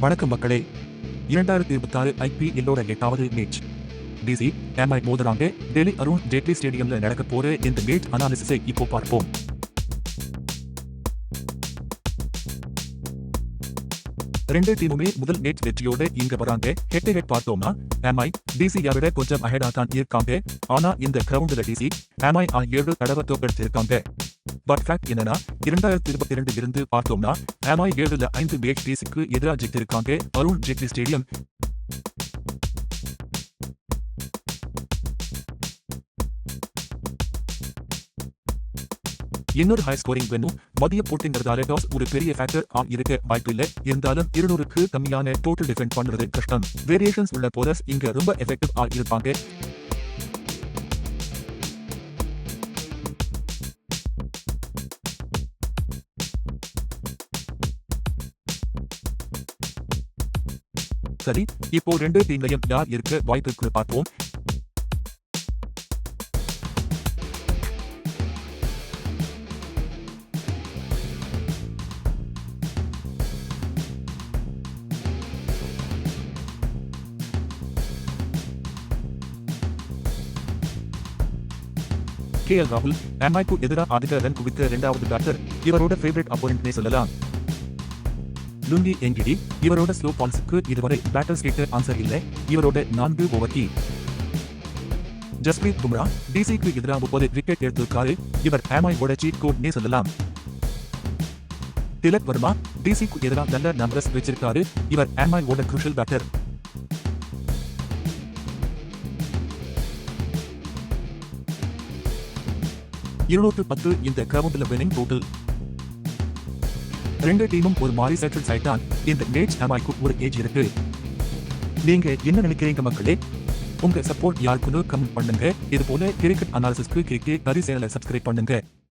வணக்கம் மக்களே. 2026 IPL-ஓட 8வது மேட்ச் டிசி எம்ஐ மோதுறாங்க. டெல்லி அருண் ஜேட்லி ஸ்டேடியம்ல நடக்க போற இந்த மேட்ச் அனாலிசிஸை இப்போ பார்ப்போம். ரெண்டு டீமுமே முதல் மேட்ச் வெற்றியோட இங்க வராங்க. ஹெட் டு ஹெட் பார்த்தோம்னா எம்ஐ டிசி விட கொஞ்சம் அஹெடா தான் இருக்காங்க. ஆனா இந்த கிரவுண்ட்ல டிசி எம்ஐ 7 தடவை தோக்கடிச்சிருக்காங்க. பட் ஃபேக்ட் என்னன்னா 2022 இருந்து பார்த்தோம்னா எம்ஐ 7ல 5 மேட்ச் டிசிக்கு எதிராக ஜெயித்திருக்காங்க. அருண் ஜேட்லி ஸ்டேடியம். இன்னொரு ஹை ஸ்கோரிங் வென்னும் மதிய போட்டிங்கிறதால டாஸ் ஒரு பெரிய ஃபேக்டர் இருக்க வாய்ப்பில்லை. இருந்தாலும் 200க்கு கம்மியான டோட்டல் டிஃபெண்ட் பண்றது கஷ்டம். வேரியேஷன்ஸ் உள்ள போலர்ஸ் இங்க ரொம்ப எஃபெக்டிவ் இருப்பாங்க. சரி, இப்போ ரெண்டு டீம்லையும் யார் இருக்க வாய்ப்பு இருக்கு பார்ப்போம். KL ராகுல் எம்ஐக்கு எதிராக அதிக ரன் குவித்த இரண்டாவது பேட்டர். இவரோட ஃபேவரட் அப்போனன்ட்னே சொல்லலாம். லுங்கி எங்கிடி இவரோட ஸ்லோ பால்ஸுக்கு இதுவரை பேட்டர்ஸ் கேட்ட ஆன்சர் இல்லை. இவரோட 4 ஓவர் கீ. ஜஸ்பிரீத் பும்ரா டிசிக்கு எதிராக 30 விக்கெட் எடுத்திருக்காரு. இவர் எம்ஐயோட சீட் கோட்னே சொல்லலாம். திலக் வர்மா டிசிக்கு எதிராக நல்ல நம்பர்ஸ் வச்சிருக்காரு. இவர் எம்ஐயோட குரூஷியல் பேட்டர். $210 இந்த கிரவுண்ட்ல வினிங் டோட்டல். ரெண்டு டீமும் ஒரு மாதிரி செட்டில் சைட் இந்த மேட்ச் எம்ஐக்கு ஒரு ஏஜ் இருக்கு. நீங்க என்ன நினைக்கிறீங்க மக்களே? உங்க சப்போர்ட் யாருக்குன்னு கமெண்ட் பண்ணுங்க. இது போல கிரிக்கெட் அனாலிசிஸ்க்கு கிரிக்கெட் சேனலை சப்ஸ்கிரைப் பண்ணுங்க.